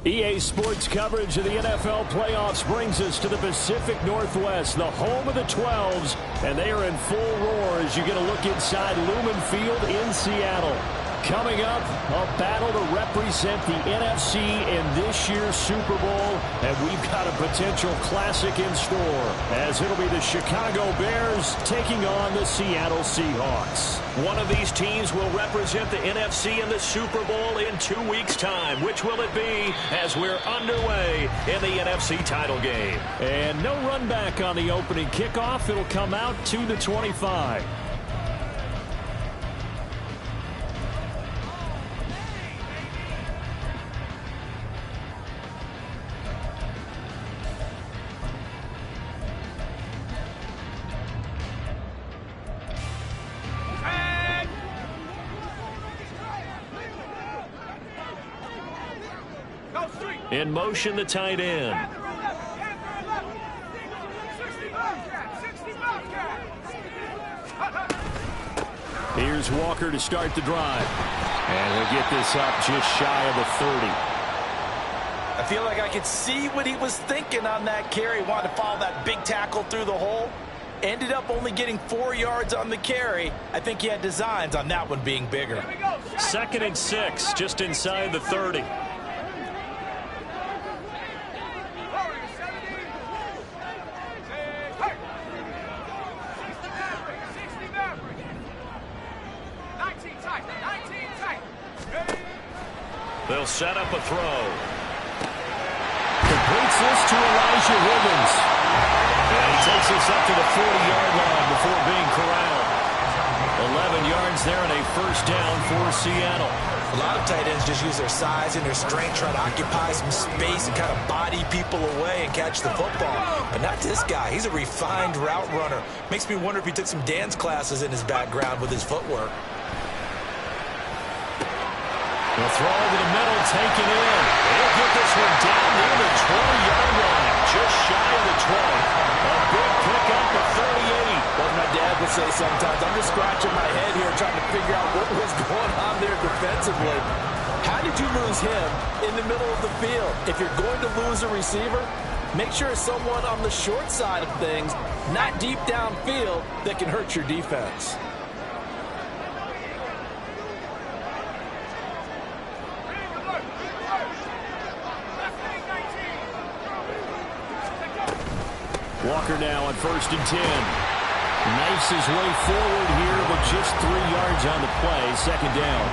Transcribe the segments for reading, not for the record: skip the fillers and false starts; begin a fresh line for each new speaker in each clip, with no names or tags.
EA Sports coverage of the NFL playoffs brings us to the Pacific Northwest, the home of the 12s, and they are in full roar as you get a look inside Lumen Field in Seattle. Coming up, a battle to represent the NFC in this year's Super Bowl, and we've got a potential classic in store, as it'll be the Chicago Bears taking on the Seattle Seahawks.
One of these teams will represent the NFC in the Super Bowl in 2 weeks' time. Which will it be as we're underway in the NFC title game?
And no run back on the opening kickoff. It'll come out to the 25.
In motion, the tight end.
Here's Walker to start the drive. And he'll get this up just shy of the 30.
I feel like I could see what he was thinking on that carry. Wanted to follow that big tackle through the hole. Ended up only getting 4 yards on the carry. I think he had designs on that one being bigger.
2nd and 6, just inside the 30. They'll set up a throw.
Completes this to Elijah Wiggins.
And he takes this up to the 40-yard line before being corralled.
11 yards there and a first down for Seattle.
A lot of tight ends just use their size and their strength, try to occupy some space and kind of body people away and catch the football. But not this guy. He's a refined route runner. Makes me wonder if he took some dance classes in his background with his footwork.
The throw over the middle, taken in. He'll get this one down near the 20-yard line, just shy of the 20. A big pickup at 38.
What my dad would say sometimes, I'm just scratching my head here trying to figure out what was going on there defensively. How did you lose him in the middle of the field? If you're going to lose a receiver, make sure it's someone on the short side of things, not deep downfield, that can hurt your defense.
Walker now on 1st and 10. Knifes his way forward here, but just 3 yards on the play. 2nd down.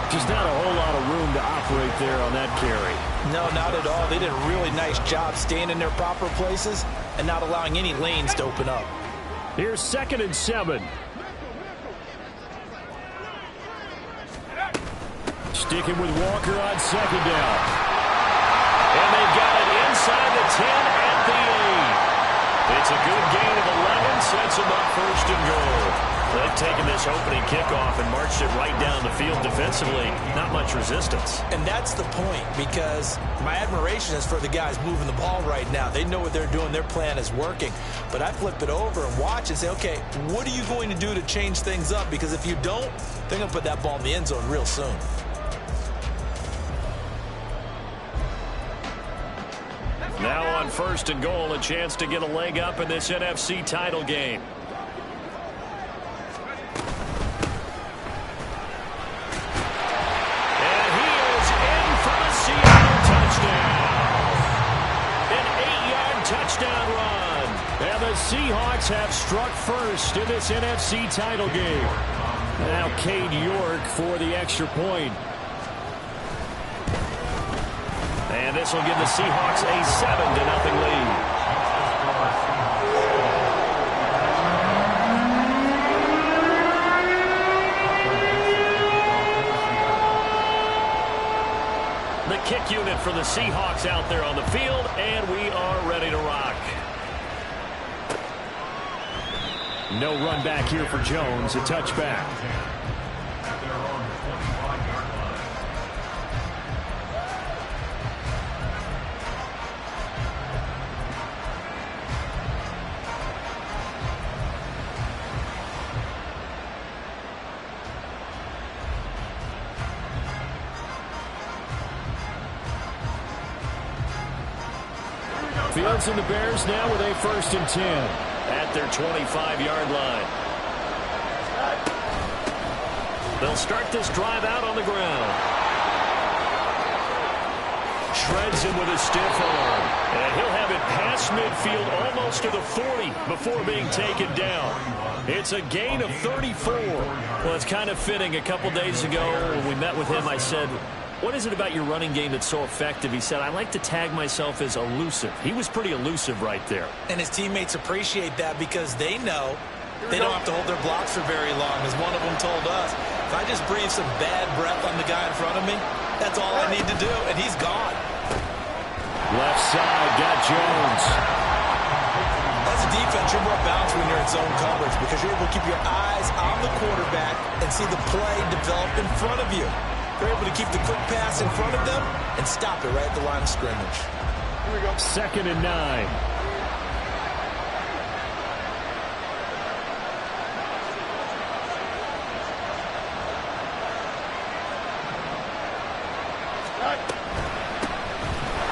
Just not a whole lot of room to operate there on that carry.
No, not at all. They did a really nice job staying in their proper places and not allowing any lanes to open up.
Here's 2nd and 7. Sticking with Walker on 2nd down.
And they've got it inside the 10 at the 8. It's a good gain of 11, sets them up 1st and goal. They've taken this opening kickoff and marched it right down the field defensively. Not much resistance.
And that's the point, because my admiration is for the guys moving the ball right now. They know what they're doing. Their plan is working. But I flip it over and watch and say, okay, what are you going to do to change things up? Because if you don't, they're going to put that ball in the end zone real soon.
Now on 1st and goal, a chance to get a leg up in this NFC title game. And he is in for the Seattle touchdown. An 8-yard touchdown run.
And the Seahawks have struck first in this NFC title game. Now Cade York for the extra point.
And this will give the Seahawks a 7-0 lead. The kick unit for the Seahawks out there on the field, and we are ready to rock.
No run back here for Jones, a touchback. Browns and the Bears now with a 1st and 10.
At their 25-yard line. They'll start this drive out on the ground. Shreds him with a stiff arm. And he'll have it past midfield almost to the 40 before being taken down. It's a gain of 34.
Well, it's kind of fitting. A couple days ago when we met with him, I said, what is it about your running game that's so effective? He said, I like to tag myself as elusive. He was pretty elusive right there.
And his teammates appreciate that because they know they don't have to hold their blocks for very long. As one of them told us, if I just breathe some bad breath on the guy in front of me, that's all I need to do, and he's gone.
Left side, got Jones.
As a defense, you're more balanced when you're in zone coverage because you're able to keep your eyes on the quarterback and see the play develop in front of you. You're able to keep the quick pass in front of them and stop it right at the line of scrimmage.
Here we go. 2nd and 9.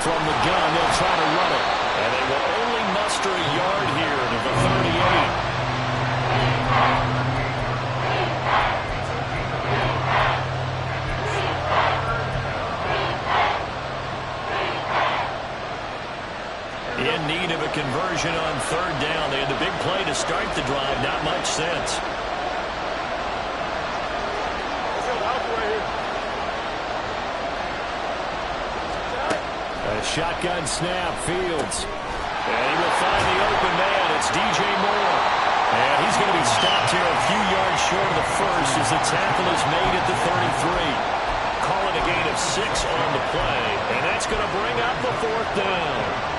From the gun, they'll try to run it.
And they will only muster a yard here to the 38. In need of a conversion on 3rd down. They had the big play to start the drive. Not much sense.
A shotgun snap, Fields. And he will find the open man. It's DJ Moore. And he's going to be stopped here a few yards short of the first as the tackle is made at the 33. Call it a gain of 6 on the play. And that's going to bring up the 4th down.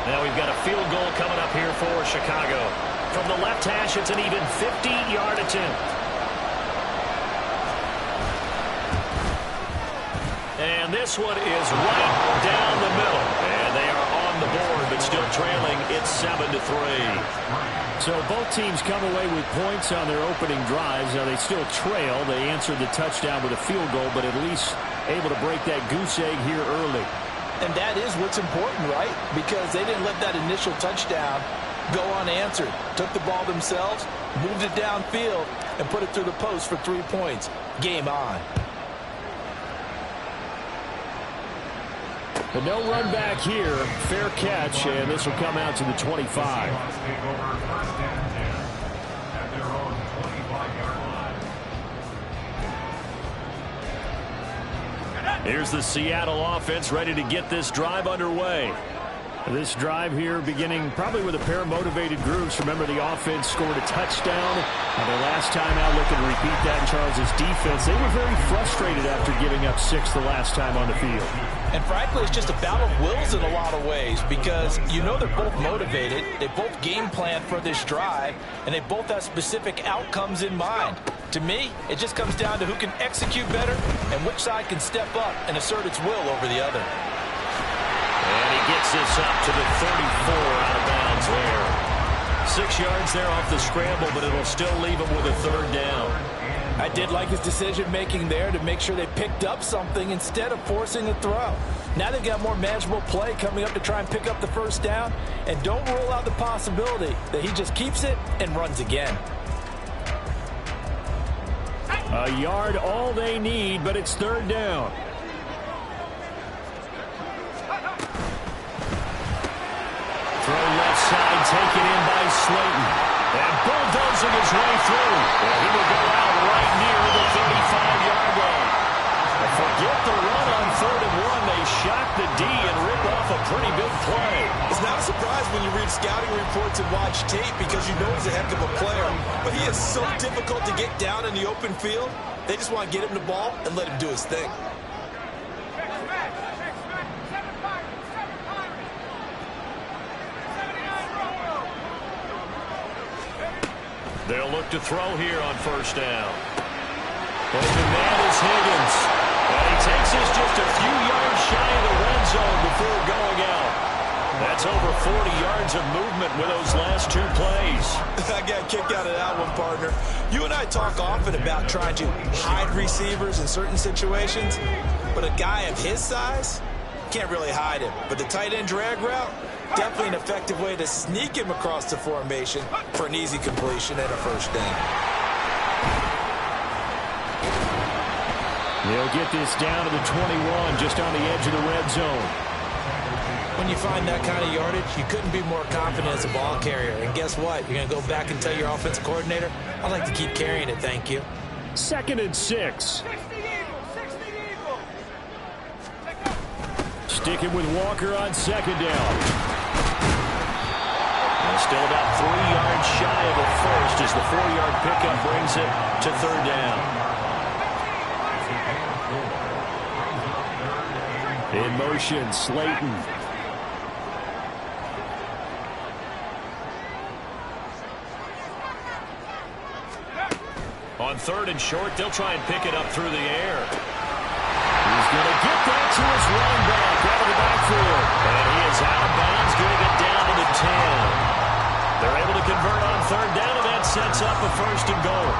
Now we've got a field goal coming up here for Chicago. From the left hash, it's an even 50-yard attempt. And this one is right down the middle. And they are on the board, but still trailing. It's 7-3. So both teams come away with points on their opening drives. Now they still trail. They answered the touchdown with a field goal, but at least able to break that goose egg here early.
And that is what's important, right? Because they didn't let that initial touchdown go unanswered. Took the ball themselves, moved it downfield, and put it through the post for 3 points. Game on.
But no run back here. Fair catch, and this will come out to the 25. Here's the Seattle offense ready to get this drive underway. This drive here beginning probably with a pair of motivated groups. Remember, the offense scored a touchdown. Their last time out looking to repeat that in Charles' defense. They were very frustrated after giving up 6 the last time on the field.
And frankly, it's just a battle of wills in a lot of ways because you know they're both motivated. They both game plan for this drive, and they both have specific outcomes in mind. To me, it just comes down to who can execute better and which side can step up and assert its will over the other.
And he gets this up to the 34 out of bounds there. 6 yards there off the scramble, but it'll still leave him with a 3rd down.
I did like his decision-making there to make sure they picked up something instead of forcing a throw. Now they've got more manageable play coming up to try and pick up the 1st down, and don't rule out the possibility that he just keeps it and runs again.
A yard all they need, but it's 3rd down.
Throw left side, taken in by Slayton. And bulldozing his way through. And he will go out right near the 35-yard line. And forget the run on 3rd and 1. They shock the D and rip off a pretty big play.
It's not a surprise when you read scouting reports and watch tape because you know he's a heck of a player. But he is so difficult to get down in the open field. They just want to get him the ball and let him do his thing.
They'll look to throw here on 1st down. Open man is Higgins. And he takes us just a few yards shy of the red zone before going out. That's over 40 yards of movement with those last two plays.
I got a kick out of that one, partner. You and I talk often about trying to hide receivers in certain situations, but a guy of his size can't really hide him. But the tight end drag route, definitely an effective way to sneak him across the formation for an easy completion and a first down.
They'll get this down to the 21, just on the edge of the red zone.
When you find that kind of yardage, you couldn't be more confident as a ball carrier. And guess what? You're going to go back and tell your offensive coordinator, I'd like to keep carrying it, thank you.
2nd and 6. Sticking with Walker on 2nd down.
And still about 3 yards shy of a first as the 4-yard pickup brings it to 3rd down.
In motion, Slayton.
On 3rd and short, they'll try and pick it up through the air.
He's going to get that to his running back out of the backfield.
And he is out of bounds, going to get down to the 10. They're able to convert on 3rd down, and that sets up a 1st and goal.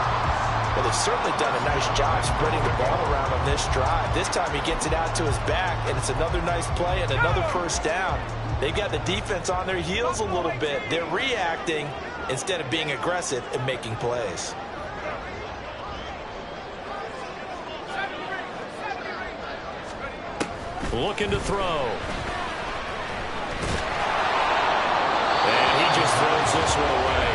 Well, they've certainly done a nice job spreading the ball around on this drive. This time he gets it out to his back, and it's another nice play and another 1st down. They've got the defense on their heels a little bit. They're reacting instead of being aggressive and making plays.
Looking to throw. And he just throws this one away.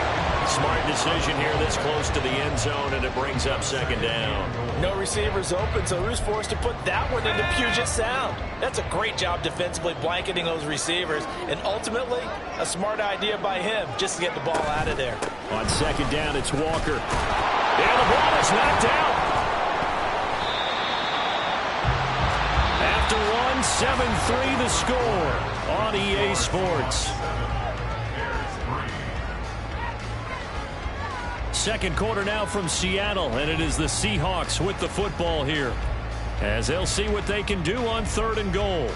Smart decision here this close to the end zone, and it brings up 2nd down.
No receivers open, so Rue's forced to put that one into Puget Sound. That's a great job defensively blanketing those receivers, and ultimately a smart idea by him just to get the ball out of there.
On 2nd down, it's Walker. And the ball is knocked out. After 7-3 the score on EA Sports. 2nd quarter now from Seattle, and it is the Seahawks with the football here, as they'll see what they can do on 3rd and goal.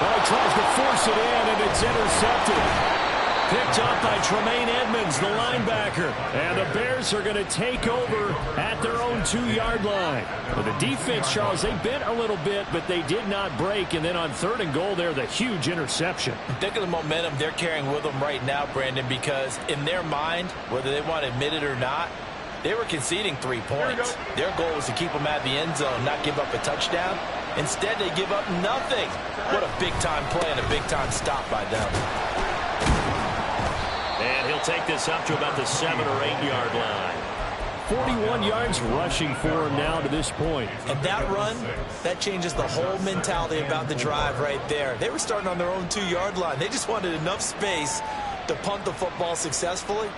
Well, he tries to force it in, and it's intercepted. Picked up by Tremaine Edmonds, the linebacker. And the Bears are going to take over at their own 2-yard line. Well, the defense, Charles, they bent a little bit, but they did not break. And then on 3rd and goal there, the huge interception.
Think of the momentum they're carrying with them right now, Brandon, because in their mind, whether they want to admit it or not, they were conceding 3 points. Their goal was to keep them at the end zone, not give up a touchdown. Instead, they give up nothing. What a big-time play and a big-time stop by them.
And he'll take this up to about the 7- or 8-yard line.
41 yards rushing for him now to this point.
And that run, that changes the whole mentality about the drive right there. They were starting on their own 2-yard line. They just wanted enough space to punt the football successfully.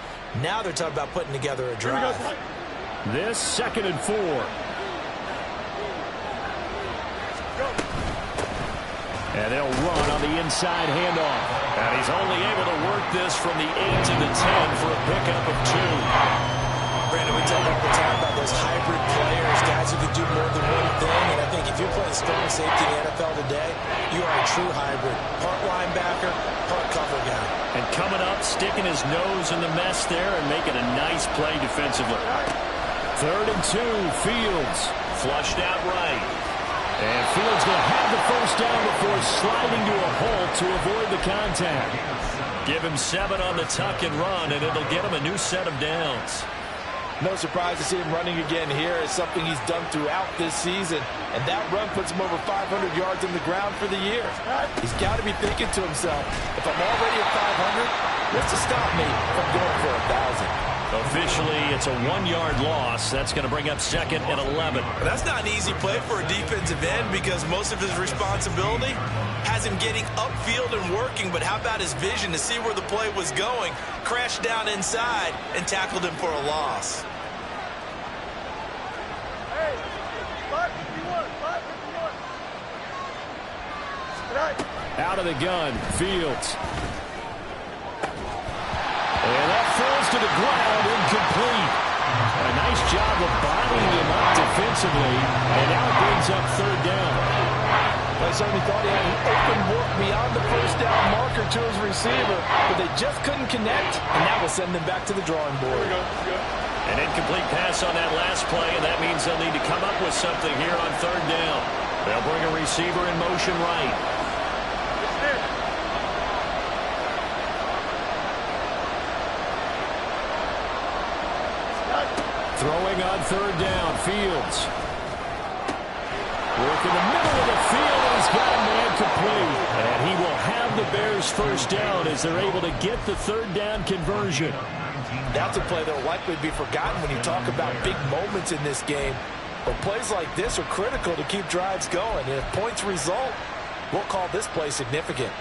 Now they're talking about putting together a drive.
This 2nd and 4. And they'll run on the inside handoff.
And he's only able to work this from the 8 to the 10 for a pickup of 2.
Brandon, we talk all the time about those hybrid players, guys who can do more than one thing. And I think if you're playing strong safety in the NFL today, you are a true hybrid. Part linebacker, part cover guy.
And coming up, sticking his nose in the mess there and making a nice play defensively. 3rd and 2, Fields.
Flushed out right.
And Fields going to have the 1st down before sliding to a hole to avoid the contact.
Give him 7 on the tuck and run, and it'll get him a new set of downs.
No surprise to see him running again here. It's something he's done throughout this season. And that run puts him over 500 yards in the ground for the year. He's got to be thinking to himself, if I'm already at 500, what's to stop me from going for 1,000?
Officially, it's a 1-yard loss. That's going to bring up 2nd and 11.
That's not an easy play for a defensive end because most of his responsibility has him getting upfield and working. But how about his vision to see where the play was going, crashed down inside, and tackled him for a loss?
Hey, 551, 551. Right.
Out of the gun, Fields. And that falls to the ground, incomplete. A nice job of bodying him up defensively, and now it brings up third down.
I certainly thought he had an open look beyond the first down marker to his receiver, but they just couldn't connect, and that will send them back to the drawing board.
An incomplete pass on that last play, and that means they'll need to come up with something here on third down. They'll bring a receiver in motion right.
Throwing on third down, Fields. Work in the middle of the field, and he's got a man complete. And he will have the Bears first down as they're able to get the third down conversion.
That's a play that will likely be forgotten when you talk about big moments in this game. But plays like this are critical to keep drives going. And if points result, we'll call this play significant.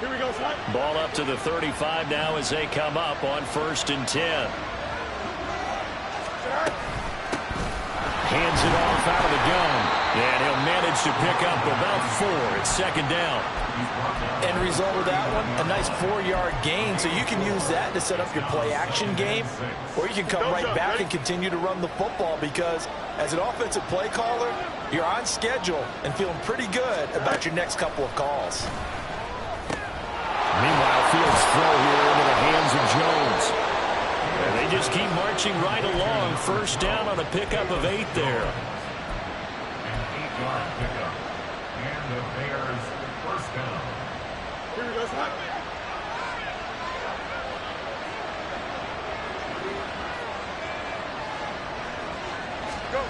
Here we go, son.
Ball up to the 35 now as they come up on 1st and 10.
Hands it off out of the gun. And he'll manage to pick up about 4 at second down.
End result of that one, a nice 4-yard gain. So you can use that to set up your play-action game. Or you can come right back and continue to run the football because as an offensive play caller, you're on schedule and feeling pretty good about your next couple of calls.
Meanwhile, Fields throw here into the hands of Jones.
And they just keep marching right along. First down on a pickup of 8 there.
Yard pickup. And the Bears first down. Here we go, son. Go.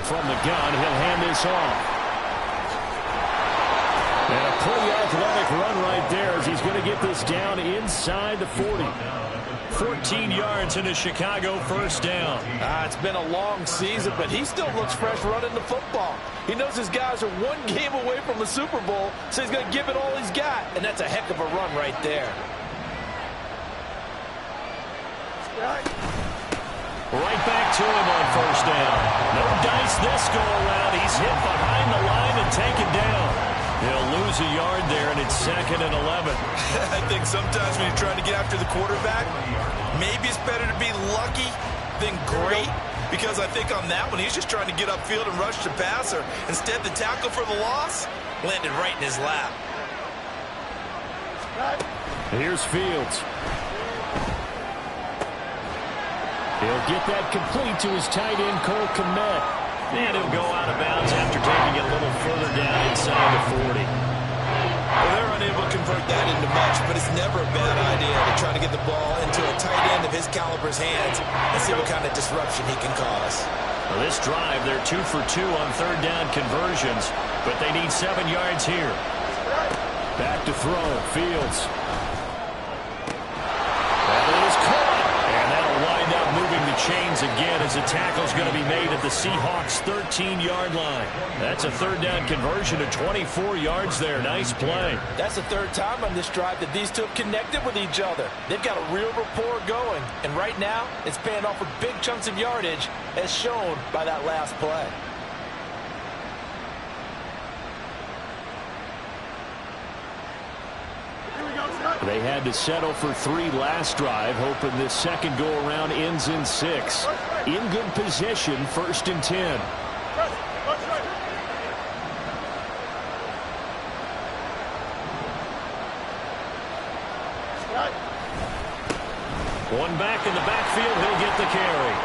From the gun, he'll hand this off. And a pretty athletic run right there as he's going to get this down inside the 40.
14 yards in a Chicago first down.
It's been a long season, but he still looks fresh running the football. He knows his guys are one game away from the Super Bowl, so he's going to give it all he's got, and that's a heck of a run right there.
Right back to him on first down. No dice this go around. He's hit behind the line and taken down. He'll lose a yard there, and it's 2nd and 11.
I think sometimes when you're trying to get after the quarterback, maybe it's better to be lucky than great, because I think on that one, he's just trying to get upfield and rush the passer. Instead, the tackle for the loss landed right in his lap.
Here's Fields. He'll get that complete to his tight end, Cole Kmet.
And he'll go out of bounds after taking it a little further down inside the 40.
Well, they're unable to convert that into much, but it's never a bad idea to try to get the ball into a tight end of his caliber's hands and see what kind of disruption he can cause.
Well, this drive, they're 2 for 2 on third down conversions, but they need 7 yards here.
Back to throw, Fields. That is caught. And that'll wind up moving the chains again as the tackle's going to be made at the Seahawks' 13-yard line. That's a third down conversion of 24 yards there. Nice play.
That's the third time on this drive that these two have connected with each other. They've got a real rapport going, and right now it's paying off with big chunks of yardage as shown by that last play.
They had to settle for 3 last drive, hoping this second go-around ends in 6. In good position, 1st and 10.
One back in the backfield, he'll get the carry.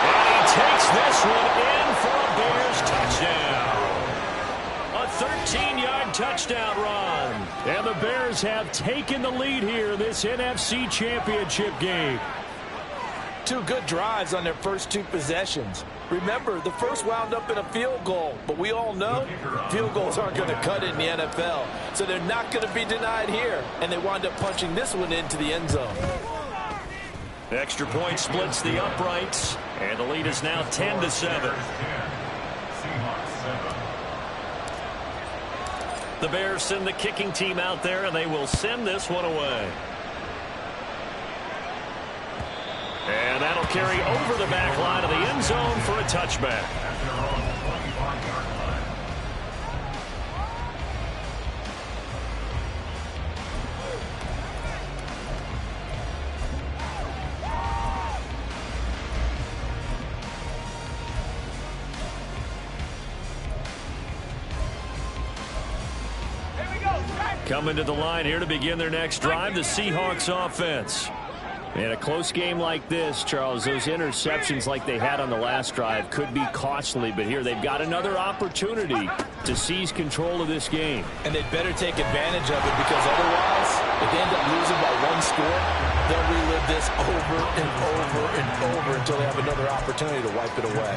And he takes this one in for a Bears touchdown. A 13-yard touchdown run.
And the Bears have taken the lead here in this NFC Championship game.
2 good drives on their first 2 possessions. Remember, the first wound up in a field goal, but we all know field goals aren't going to cut it in the NFL, so they're not going to be denied here, and they wind up punching this one into the end zone.
Extra point splits the uprights, and the lead is now 10-7. The Bears send the kicking team out there, and they will send this one away. And that'll carry over the back line of the end zone for a touchback.
Coming to the line here to begin their next drive, the Seahawks offense. In a close game like this, Charles, those interceptions like they had on the last drive could be costly, but here they've got another opportunity to seize control of this game.
And they'd better take advantage of it, because otherwise, if they end up losing by one score, they'll relive this over and over and over until they have another opportunity to wipe it away.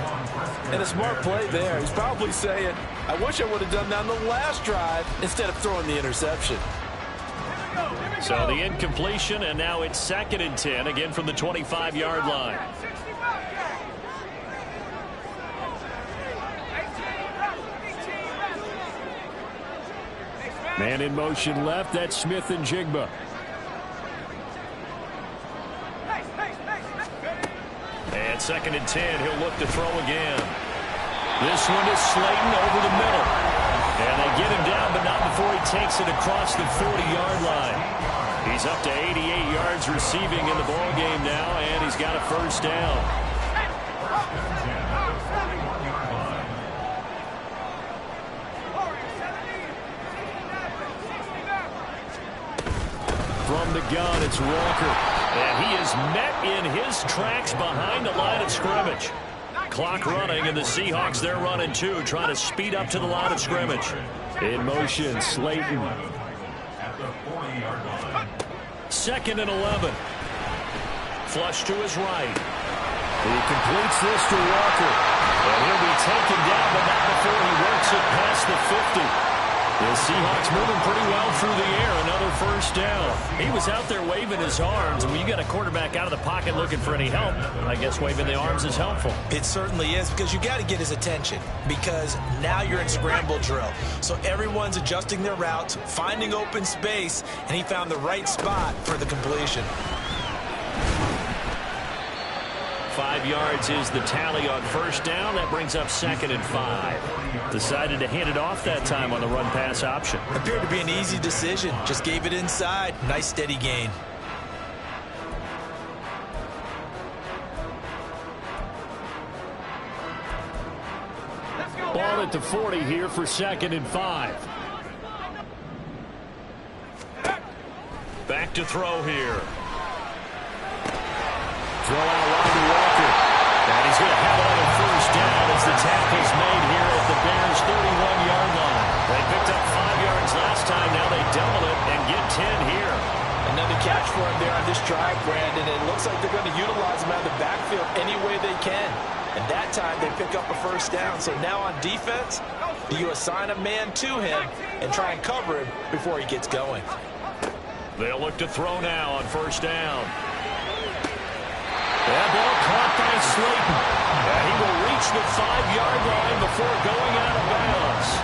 And a smart play there. He's probably saying, I wish I would have done that on the last drive instead of throwing the interception.
So the incompletion, and now it's 2nd and 10, again from the 25-yard line. Man in motion left, that's Smith and Jigba. And 2nd and 10, he'll look to throw again. This one is Slayton over the middle. And they get him down, but not before he takes it across the 40-yard line. He's up to 88 yards receiving in the ball game now, and he's got a first down. From the gun, it's Walker. And he is met in his tracks behind the line of scrimmage. Clock running, and the Seahawks, they're running too, trying to speed up to the line of scrimmage. In motion, Slayton. 2nd and 11. Flush to his right. He completes this to Walker. And he'll be taken down, but not before he works it past the 50. The Seahawks moving pretty well through the air. Another first down. He was out there waving his arms. When you got a quarterback out of the pocket looking for any help, I guess waving the arms is helpful.
It certainly is, because you got to get his attention, because now you're in scramble drill. So everyone's adjusting their routes, finding open space, and he found the right spot for the completion.
5 yards is the tally on first down. That brings up 2nd and 5. Decided to hand it off that time on the run-pass option.
Appeared to be an easy decision. Just gave it inside. Nice steady gain.
Ball at the 40 here for 2nd and 5. Back to throw here. Throw out wide to Walker. And he's going to have another first down as the tackle's made here at the Bears' 31-yard line. They picked up 5 yards last time. Now they double it and get 10 here.
Another catch for him there on this drive, Brandon. It looks like they're going to utilize him out of the backfield any way they can. And that time they pick up a first down. So now on defense, do you assign a man to him and try and cover him before he gets going?
They'll look to throw now on first down. That ball caught by Slayton. And he will reach the 5-yard line before going out of bounds.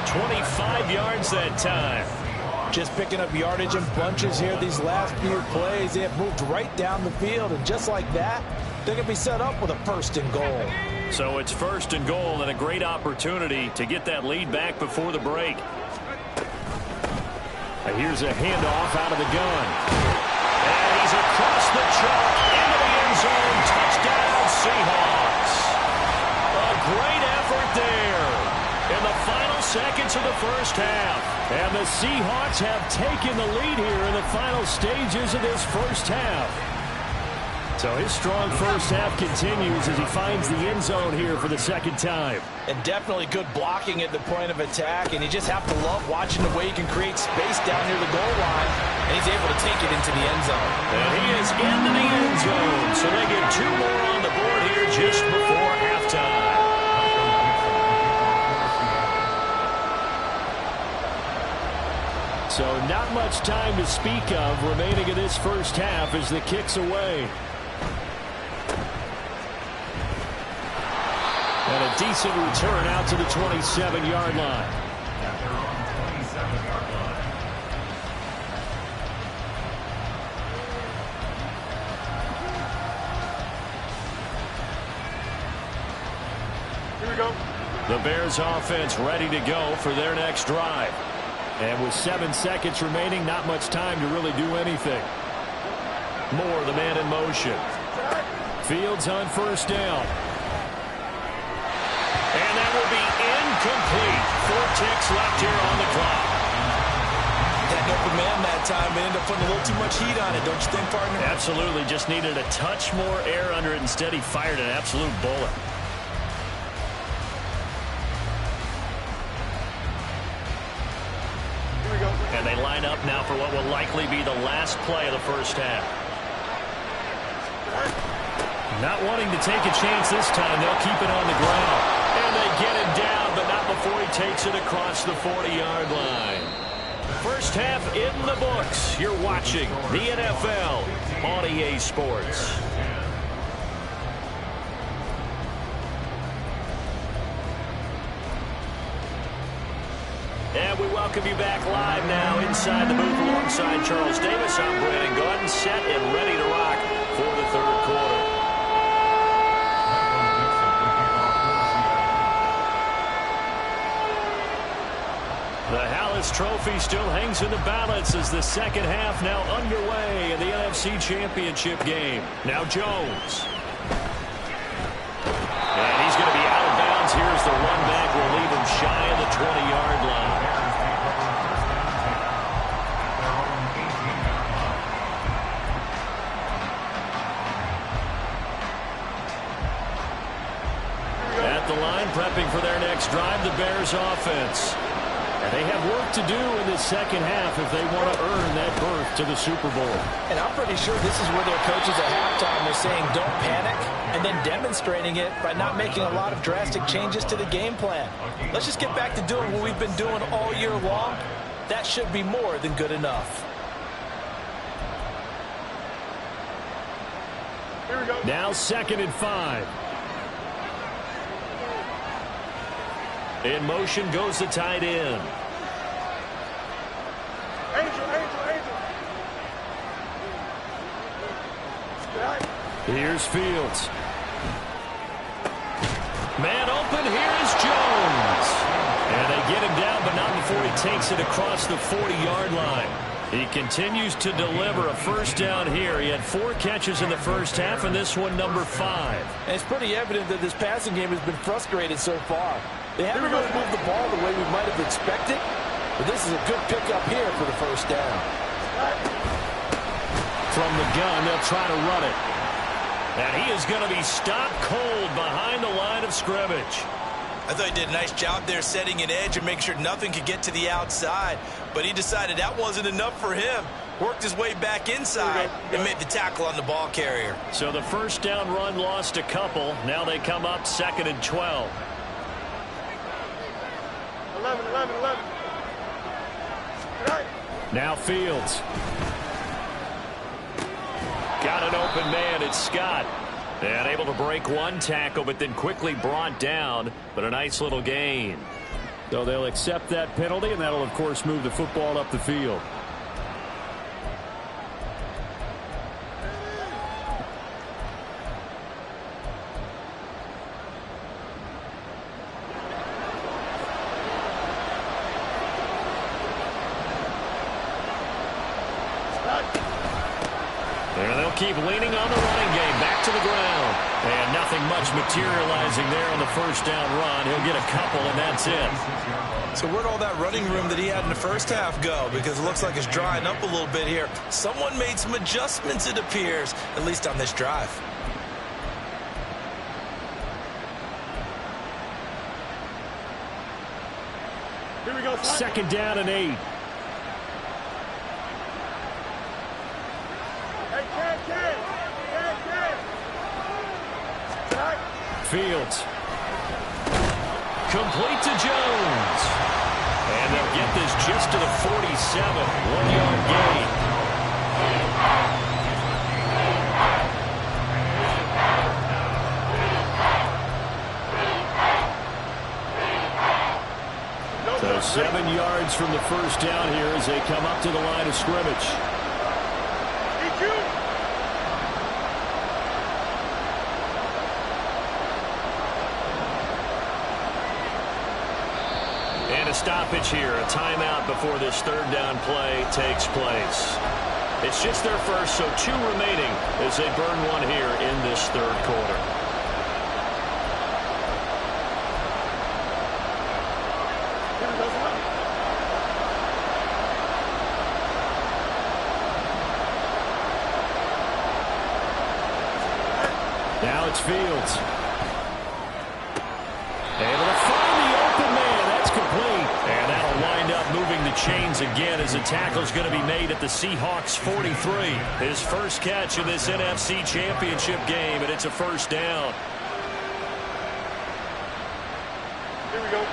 25 yards that time.
Just picking up yardage in bunches here these last few plays. They have moved right down the field, and just like that, they're going to be set up with a 1st and goal.
So it's 1st and goal, and a great opportunity to get that lead back before the break. And here's a handoff out of the gun. And he's across the chalk into the end zone. Touchdown, Seahawks. A great effort there in the final seconds of the first half. And the Seahawks have taken the lead here in the final stages of this first half. So his strong first half continues as he finds the end zone here for the 2nd time.
And definitely good blocking at the point of attack. And you just have to love watching the way he can create space down near the goal line. And he's able to take it into the end zone.
And he is into the end zone. So they get 2 more on the board here just before halftime. So not much time to speak of remaining in this first half as the kick's away. And a decent return out to the 27-yard line.
Here we go.
The Bears offense ready to go for their next drive. And with 7 seconds remaining, not much time to really do anything. Moore, the man in motion. Fields on first down. And that will be incomplete. 4 ticks left here on the clock.
had an open man that time, but ended up putting a little too much heat on it, don't you think, partner?
Absolutely. Just needed a touch more air under it. Instead, he fired an absolute bullet.
Here we go.
And they line up now for what will likely be the last play of the first half. Not wanting to take a chance this time, they'll keep it on the ground. And they get him down, but not before he takes it across the 40-yard line. First half in the books. You're watching the NFL on EA Sports. And we welcome you back live now inside the booth alongside Charles Davis. I'm Brandon Gaudin, set and ready to rock for the third quarter. The Hallis Trophy still hangs in the balance as the second half now underway in the NFC Championship game. Now Jones. And he's going to be out of bounds. Here's the run back. Will leave him shy of the 20-yard line. At the line, prepping for their next drive, the Bears offense. And they have work to do in the second half if they want to earn that berth to the Super Bowl.
And I'm pretty sure this is where their coaches at halftime are saying don't panic, and then demonstrating it by not making a lot of drastic changes to the game plan. Let's just get back to doing what we've been doing all year long. That should be more than good enough.
Here we go.
Now 2nd and 5. In motion goes the tight end.
Angel.
Here's Fields. Man open, here is Jones. And they get him down, but not before he takes it across the 40-yard line. He continues to deliver a first down here. He had 4 catches in the first half, and this one number 5.
And it's pretty evident that this passing game has been frustrated so far. They haven't really moved the ball the way we might have expected, but this is a good pickup here for the first down.
From the gun, they'll try to run it. And he is going to be stopped cold behind the line of scrimmage.
I thought he did a nice job there setting an edge and making sure nothing could get to the outside. But he decided that wasn't enough for him. Worked his way back inside and made the tackle on the ball carrier.
So the first down run lost a couple. Now they come up 2nd and 12.
11.
Now Fields. Got an open man. It's Scott. And able to break one tackle, but then quickly brought down. But a nice little gain. So they'll accept that penalty, and that'll, of course, move the football up the field. And they'll keep leaning on the running game. Back to the ground. And nothing much materializing there on the first down run. He'll get a couple, and that's it.
So where'd all that running room that he had in the first half go? Because it looks like it's drying up a little bit here. Someone made some adjustments, it appears, at least on this drive.
Here we go.
2nd down and 8. Fields. Complete to Jones. And they'll get this just to the 47. 1-yard gain. So 7 yards from the first down here as they come up to the line of scrimmage. And a stoppage here, a timeout before this third down play takes place. It's just their first, so 2 remaining as they burn one here in this third quarter. Now it's Fields. Able to find the open man. That's complete. And that'll wind up moving the chains again as the tackle's going to be made at the Seahawks 43. His first catch in this NFC Championship game, and it's a first down.
Here we go.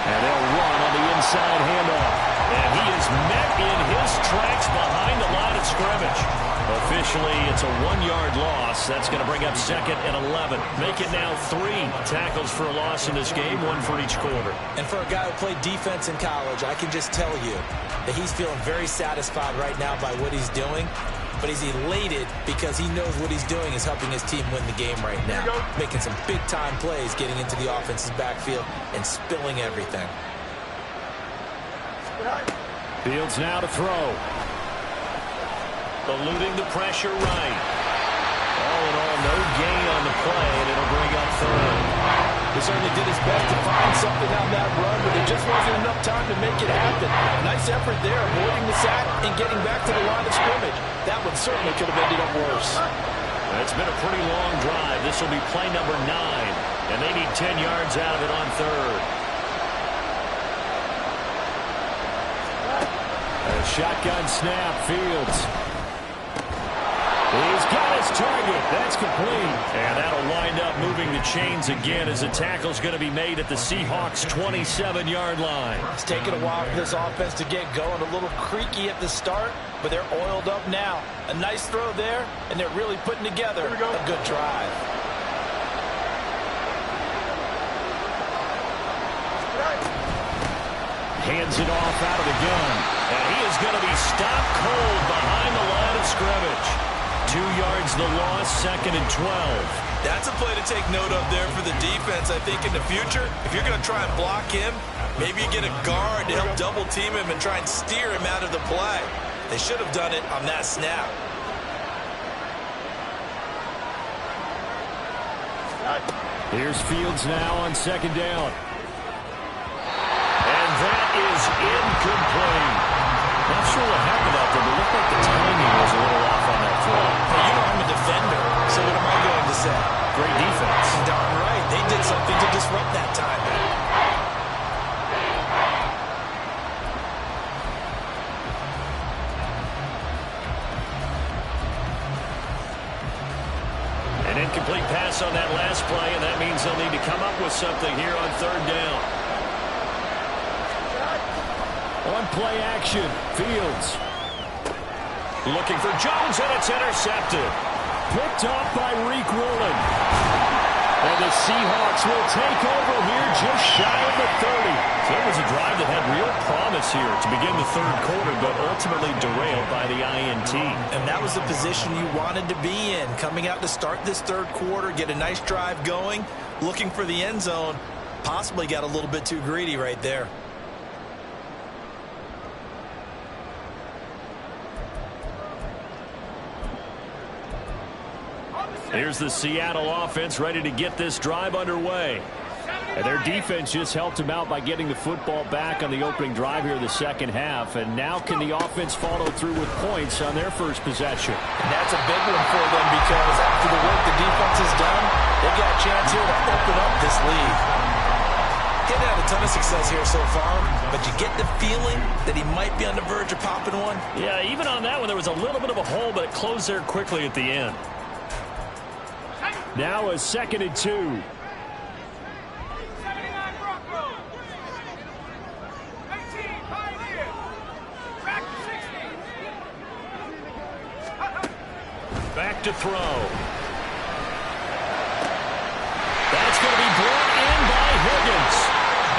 And they'll run on the inside handoff. And he is met in his tracks behind the line of scrimmage. Officially, it's a 1-yard loss. That's going to bring up 2nd and 11. Make it now 3 tackles for a loss in this game, 1 for each quarter.
And for a guy who played defense in college, I can just tell you that he's feeling very satisfied right now by what he's doing. But he's elated because he knows what he's doing is helping his team win the game right now. Making some big-time plays, getting into the offense's backfield and spilling everything.
Fields now to throw. Eluding the pressure right. All in all, no gain on the play, and it'll bring up 3rd.
He certainly did his best to find something on that run, but there just wasn't enough time to make it happen. Nice effort there, avoiding the sack and getting back to the line of scrimmage. That one certainly could have ended up worse.
It's been a pretty long drive. This will be play number 9, and they need 10 yards out of it on 3rd. A shotgun snap, Fields. He's got his target. That's complete. And that'll wind up moving the chains again as the tackle's going to be made at the Seahawks 27-yard line.
It's taken a while for this offense to get going. A little creaky at the start, but they're oiled up now. A nice throw there, and they're really putting together a good drive.
Hands it off out of the gun. And he is going to be stopped cold behind the line of scrimmage. 2 yards the loss, 2nd and 12.
That's a play to take note of there for the defense. I think in the future, if you're going to try and block him, maybe you get a guard to help double team him and try and steer him out of the play. They should have done it on that snap.
Here's Fields now on 2nd down. And that is incomplete. Not sure what happened out there, but it looked like the timing was a little off on that throw.
Hey, you know I'm a defender, so what am I going to say?
Great defense.
Darn right. They did something to disrupt that timing.
An incomplete pass on that last play, and that means they'll need to come up with something here on 3rd down. On play action, Fields. Looking for Jones, and it's intercepted. Picked off by Reek Woolen. And the Seahawks will take over here just shy of the 30. So it was a drive that had real promise here to begin the 3rd quarter, but ultimately derailed by the INT.
And that was the position you wanted to be in. Coming out to start this 3rd quarter, get a nice drive going, looking for the end zone. Possibly got a little bit too greedy right there.
Here's the Seattle offense ready to get this drive underway. And their defense just helped them out by getting the football back on the opening drive here in the 2nd half. And now can the offense follow through with points on their first possession?
And that's a big one for them because after the work the defense has done, they've got a chance here to open up this lead. He's had a ton of success here so far, but you get the feeling that he might be on the verge of popping one.
Yeah, even on that one, there was a little bit of a hole, but it closed there quickly at the end. Now a 2nd and 2. Back to throw. That's going to be brought in by Higgins.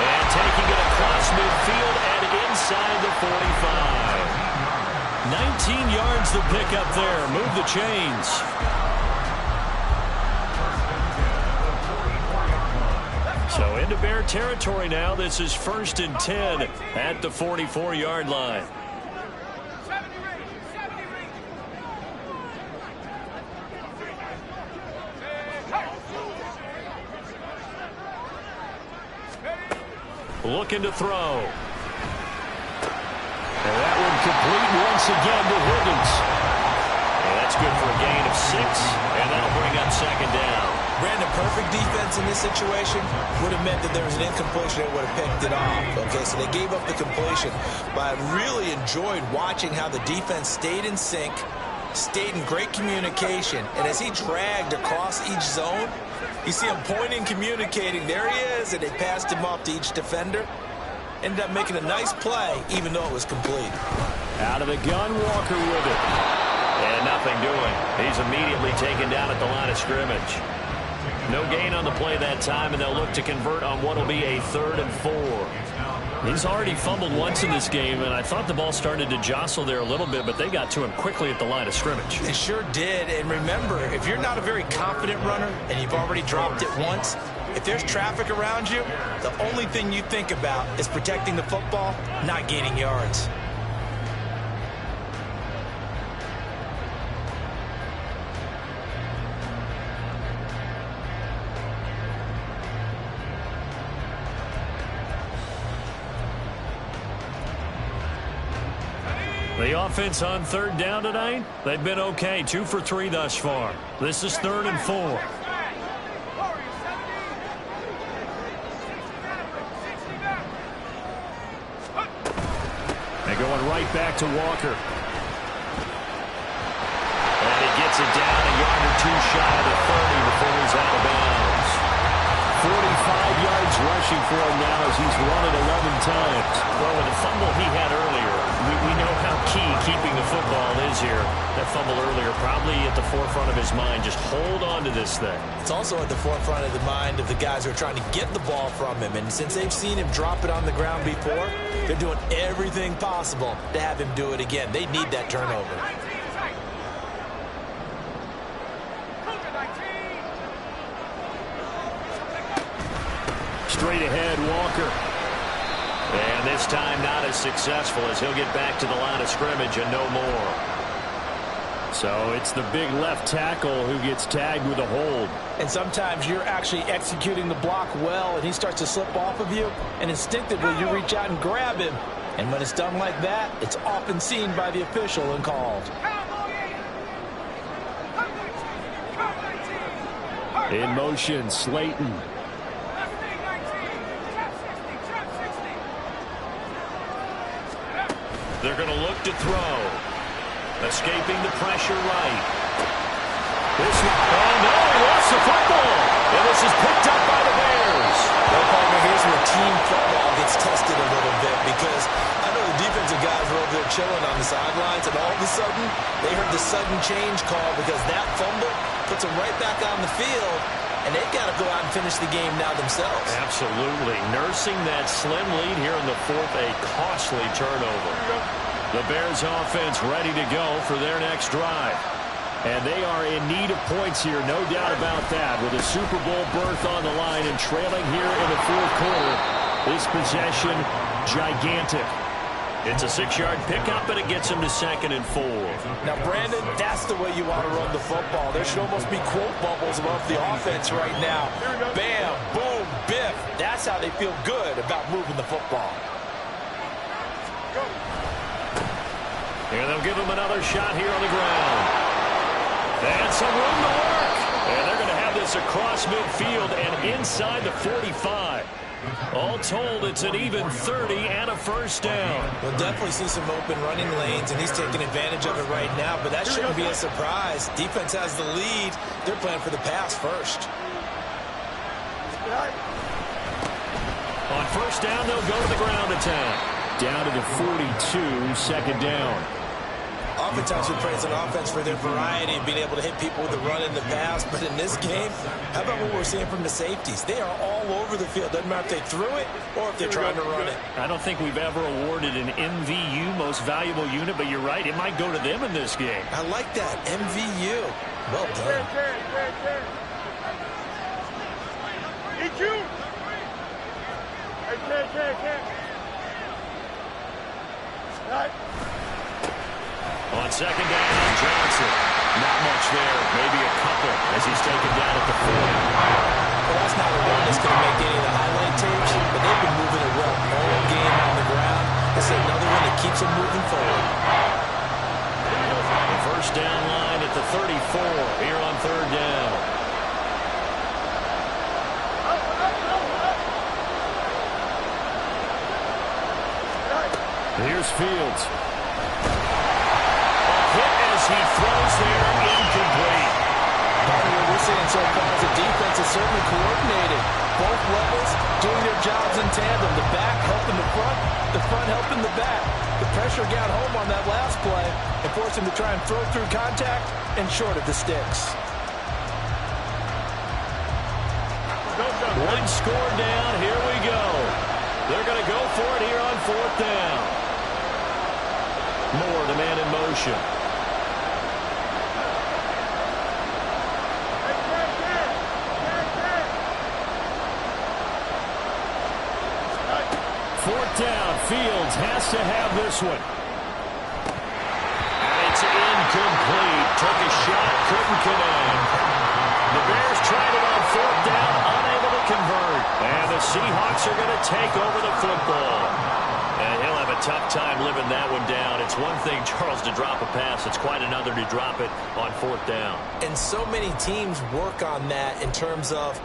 And taking it across midfield and inside the 45. 19 yards to pick up there. Move the chains. So into Bear territory now. This is 1st and 10 at the 44-yard line. Looking to throw. And that one complete once again to Higgins.
And that's good for a gain of 6, and that'll bring up second down.
Brandon, perfect defense in this situation would have meant that there was an incompletion that would have picked it off. Okay, so they gave up the completion, but I really enjoyed watching how the defense stayed in sync, stayed in great communication, and as he dragged across each zone, you see him pointing, communicating. There he is, and they passed him off to each defender. Ended up making a nice play, even though it was complete.
Out of the gun, Walker with it.
And nothing doing. He's immediately taken down at the line of scrimmage. No gain on the play that time, and they'll look to convert on what will be a 3rd and 4.
He's already fumbled once in this game, and I thought the ball started to jostle there a little bit, but they got to him quickly at the line of scrimmage.
They sure did, and remember, if you're not a very confident runner and you've already dropped it once, if there's traffic around you, the only thing you think about is protecting the football, not gaining yards.
The offense on 3rd down tonight, they've been okay. 2 for 3 thus far. This is 3rd and 4. They're going right back to Walker.
And he gets it down a yard or 2 shy of the 30 before he's out of bounds.
45 yards rushing for him now as he's run it 11 times.
Well, with the fumble he had earlier, we know how key keeping the football is here. That fumble earlier probably at the forefront of his mind. Just hold on to this thing.
It's also at the forefront of the mind of the guys who are trying to get the ball from him. And since they've seen him drop it on the ground before, they're doing everything possible to have him do it again. They need that turnover.
Straight ahead, Walker.
And this time not as successful as he'll get back to the line of scrimmage and no more.
So it's the big left tackle who gets tagged with a hold.
And sometimes you're actually executing the block well, and he starts to slip off of you, and instinctively you reach out and grab him. And when it's done like that, it's often seen by the official and called.
In motion, Slayton.
They're going to look to throw. Escaping the pressure right.
This one, oh no, he lost the football.
And this is picked up by the Bears.
Well, partner, here's where team football gets tested a little bit, because I know the defensive guys were over there chilling on the sidelines, and all of a sudden, they heard the sudden change call because that fumble puts them right back on the field, and they've got to go out and finish the game now themselves.
Absolutely. Nursing that slim lead here in the 4th, a costly turnover.
The Bears offense ready to go for their next drive. And they are in need of points here, no doubt about that. With a Super Bowl berth on the line and trailing here in the 4th quarter, this possession, gigantic.
It's a 6-yard pickup, and it gets him to 2nd and 4.
Now, Brandon, that's the way you want to run the football. There should almost be quote bubbles above the offense right now. Bam, boom, biff. That's how they feel good about moving the football.
And they'll give him another shot here on the ground. And some room to work. And they're going to have this across midfield and inside the 45. All told, it's an even 30 and a 1st down.
We'll definitely see some open running lanes, and he's taking advantage of it right now, but that shouldn't be a surprise. Defense has the lead. They're playing for the pass first.
On 1st down, they'll go to the ground attack. Down to the 42, 2nd down.
Oftentimes we praise an offense for their variety of being able to hit people with the run and the pass, but in this game, how about what we're seeing from the safeties? They are all over the field. Doesn't matter if they threw it or if they're trying to run it.
I don't think we've ever awarded an MVU, most valuable unit, but you're right, it might go to them in this game.
I like that, MVU. Well done.
On 2nd down, Johnson. Not much there. Maybe a couple as he's taken down at the 40.
Well, that's not a run that's going to make any of the highlight tapes, but they've been moving it well all game on the ground. This is another one that keeps them moving forward.
The first down line at the 34 here on third down.
Here's Fields.
A hit as he throws there, incomplete.
What we're seeing so far is the defense is certainly coordinated. Both levels doing their jobs in tandem. The back helping the front helping the back. The pressure got home on that last play and forced him to try and throw through contact and short of the sticks.
One score down, here we go. They're going to go for it here on fourth down. Moore, the man in motion.
Fourth down. Fields has to have this one.
And it's incomplete. Took a shot, couldn't connect. The Bears tried it on fourth down, unable to convert. And the Seahawks are going to take over the football. And he'll have a tough time living that one down. It's one thing, Charles, to drop a pass. It's quite another to drop it on fourth down.
And so many teams work on that in terms of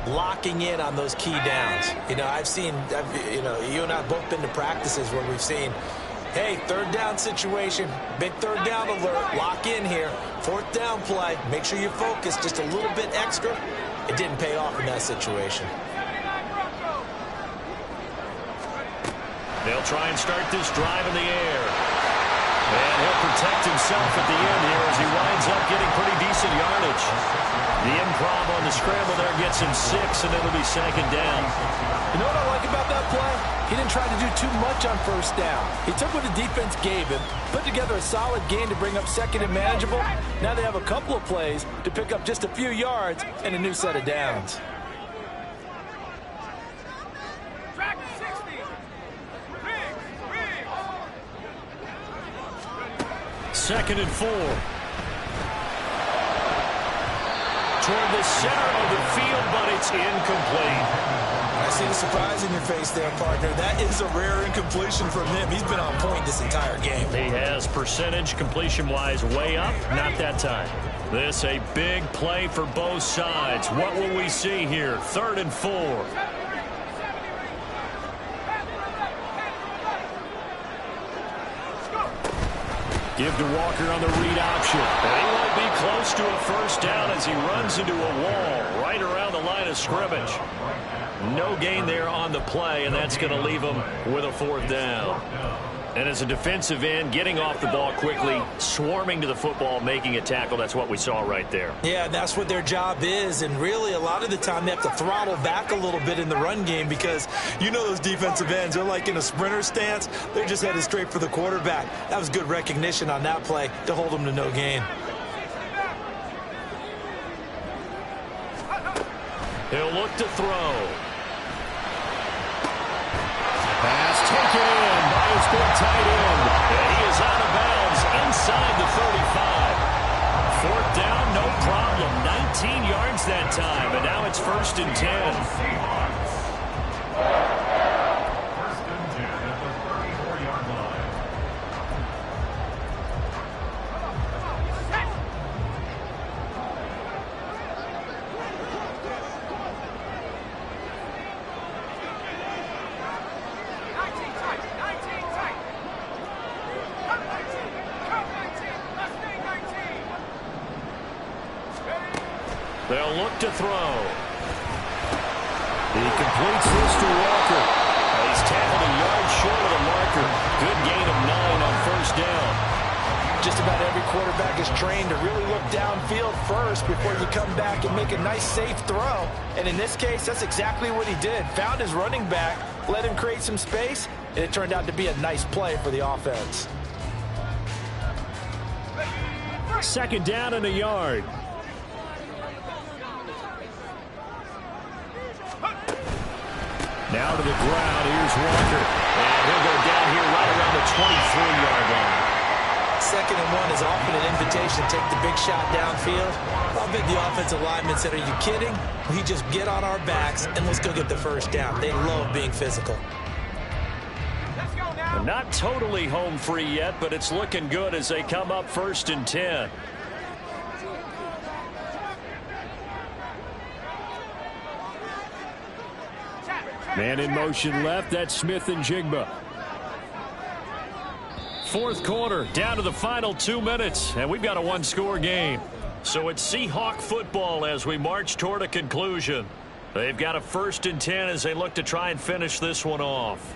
locking in on those key downs. You know, you and I have both been to practices where we've seen, hey, third down situation, big third down alert, lock in here, fourth down play, make sure you focus just a little bit extra. It didn't pay off in that situation.
They'll try and start this drive in the air. And he'll protect himself at the end here as he winds up getting pretty decent yardage. The improv on the scramble there gets him 6, and it'll be second down.
You know what I like about that play? He didn't try to do too much on first down. He took what the defense gave him, put together a solid gain to bring up second and manageable. Now they have a couple of plays to pick up just a few yards and a new set of downs.
Second and 4.
Toward the center of the field, but it's incomplete.
I see the surprise in your face there, partner. That is a rare incompletion from him. He's been on point this entire game.
He has percentage completion-wise way up, not that time. This a big play for both sides. What will we see here? Third and 4.
Give to Walker on the read option.
And he won't be close to a first down as he runs into a wall right around the line of scrimmage. No gain there on the play, and that's going to leave him with a fourth down. And as a defensive end, getting off the ball quickly, swarming to the football, making a tackle, that's what we saw right there.
Yeah, that's what their job is, and really a lot of the time they have to throttle back a little bit in the run game because you know those defensive ends, they're like in a sprinter stance. They're just headed straight for the quarterback. That was good recognition on that play to hold them to no gain.
He'll look to throw.
Pass taken in by his big tight end.
And he is out of bounds inside the 35. Fourth down, no problem. 19 yards that time, and now it's first and 10.
First and 10 at the 34-yard line.
They'll look to throw.
He completes this to Walker.
He's tackled a yard short of the marker. Good gain of 9 on first down.
Just about every quarterback is trained to really look downfield first before you come back and make a nice, safe throw. And in this case, that's exactly what he did. Found his running back, let him create some space, and it turned out to be a nice play for the offense.
Second down and a yard. Now to the ground. Here's Walker.
And he'll go down here right around the 23-yard line.
Second and 1 is often an invitation. Take the big shot downfield. I'll bet the offensive lineman said, are you kidding? We just get on our backs and let's go get the first down. They love being physical.
Let's go.
Not totally home free yet, but it's looking good as they come up 1st and 10. Man in motion left, that's Smith and Jigba. 4th quarter, down to the final 2 minutes, and we've got a one-score game. So it's Seahawk football as we march toward a conclusion. They've got a 1st and 10 as they look to try and finish this one off.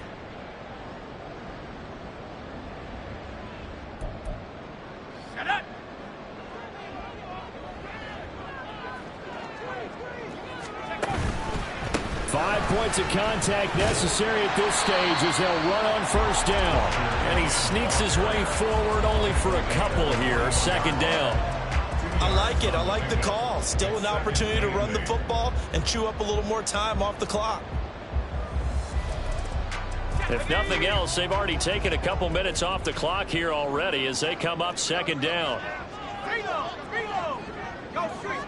Points of contact necessary at this stage as they'll run on 1st down. And he sneaks his way forward only for a couple here. 2nd down.
I like it. I like the call. Still an opportunity to run the football and chew up a little more time off the clock.
If nothing else, they've already taken a couple minutes off the clock here already as they come up 2nd down. Go street.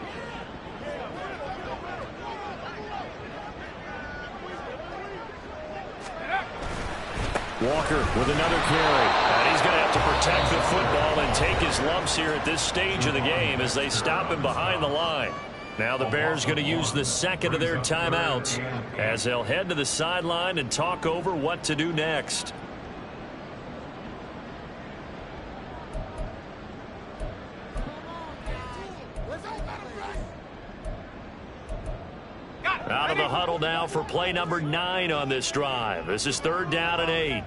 Walker with another carry. And he's going to have to protect the football and take his lumps here at this stage of the game as they stop him behind the line. Now the Bears going to use the 2nd of their timeouts as they'll head to the sideline and talk over what to do next. Out of the huddle now for play number 9 on this drive. This is 3rd down and 8.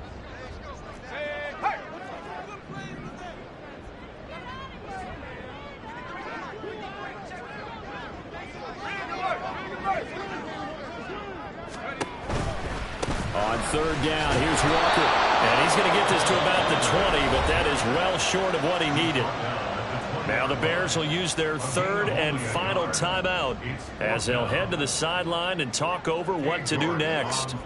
On 3rd down, here's Walker. And he's going to get this to about the 20, but that is well short of what he needed. Now the Bears will use their 3rd and final timeout as they'll head to the sideline and talk over what to do next.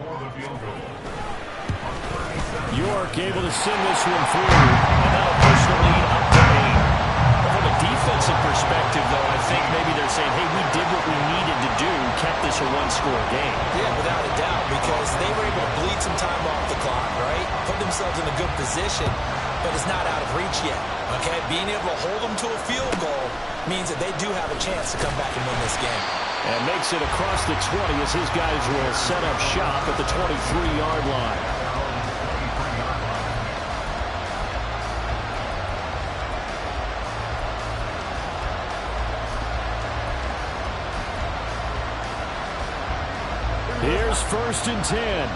York able to send this one through. And that'll push the lead up to 8. From a defensive perspective, though, I think maybe they're saying, hey, we did what we needed to do, kept this a one-score game.
Yeah, without a doubt, because they were able to bleed some time off the clock, right? Put themselves in a good position, but it's not out of reach yet. Okay, being able to hold them to a field goal means that they do have a chance to come back and win this game.
And makes it across the 20 as his guys will set up shop at the 23-yard line. Here's 1st and 10.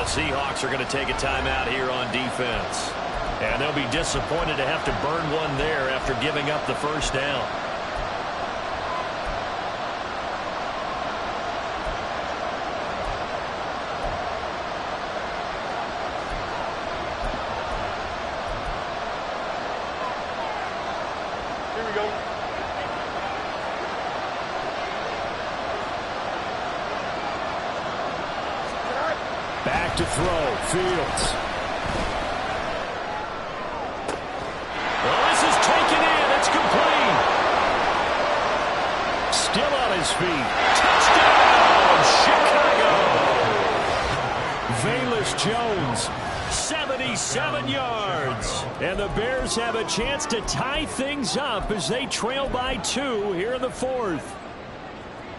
The Seahawks are going to take a timeout here on defense. And they'll be disappointed to have to burn one there after giving up the 1st down.
Here we go.
Back to throw, Fields. Well, this is taken in. It's complete. Still on his feet. Touchdown, Chicago. Velus Jones, 77 yards. And the Bears have a chance to tie things up as they trail by 2 here in the 4th.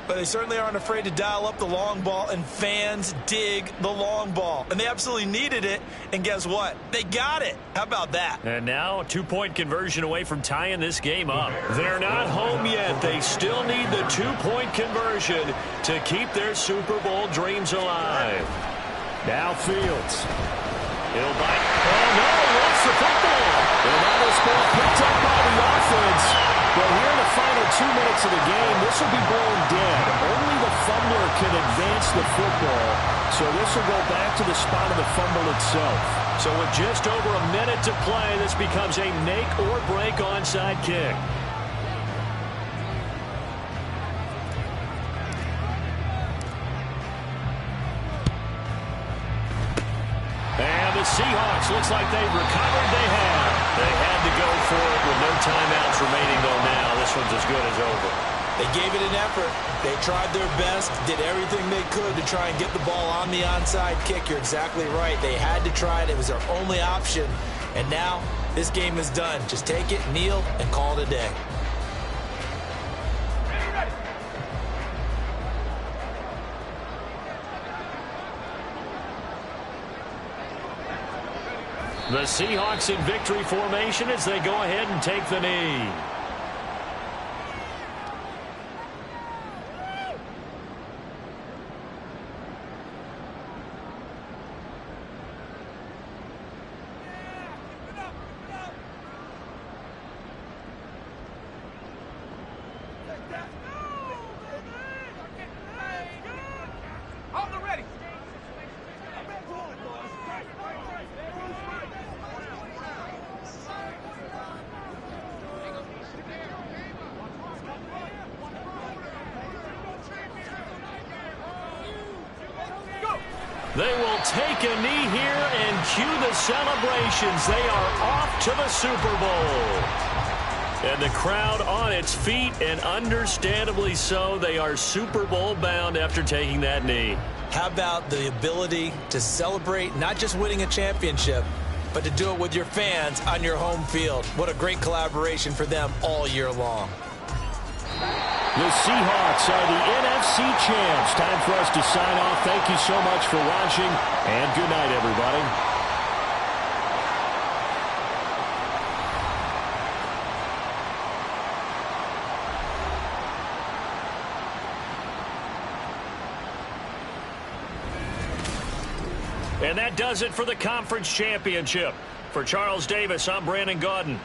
But they certainly aren't afraid to dial up the long ball, and fans dig the long ball. And they absolutely needed it, and guess what? They got it. How about that?
And now a 2-point conversion away from tying this game up. They're not home yet. They still need the 2-point conversion to keep their Super Bowl dreams alive. Now Fields. He'll bite. Oh, no, he lost the football. And now this ball picked up by the offense. Well, here in the final 2 minutes of the game, this will be blown dead. Only the fumbler can advance the football, so this will go back to the spot of the fumble itself. So with just over a minute to play, this becomes a make-or-break onside kick. And the Seahawks, looks like they've recovered. They have. They had to go for it with no timeouts remaining, though, now. This one's as good as over.
They gave it an effort. They tried their best, did everything they could to try and get the ball on the onside kick. You're exactly right. They had to try it. It was their only option. And now this game is done. Just take it, kneel, and call it a day.
The Seahawks in victory formation as they go ahead and take the knee. They will take a knee here and cue the celebrations. They are off to the Super Bowl. And the crowd on its feet, and understandably so. They are Super Bowl bound after taking that knee.
How about the ability to celebrate not just winning a championship, but to do it with your fans on your home field? What a great collaboration for them all year long.
The Seahawks are the NFC champs. Time for us to sign off. Thank you so much for watching, and good night, everybody. And that does it for the conference championship. For Charles Davis, I'm Brandon Gaudin.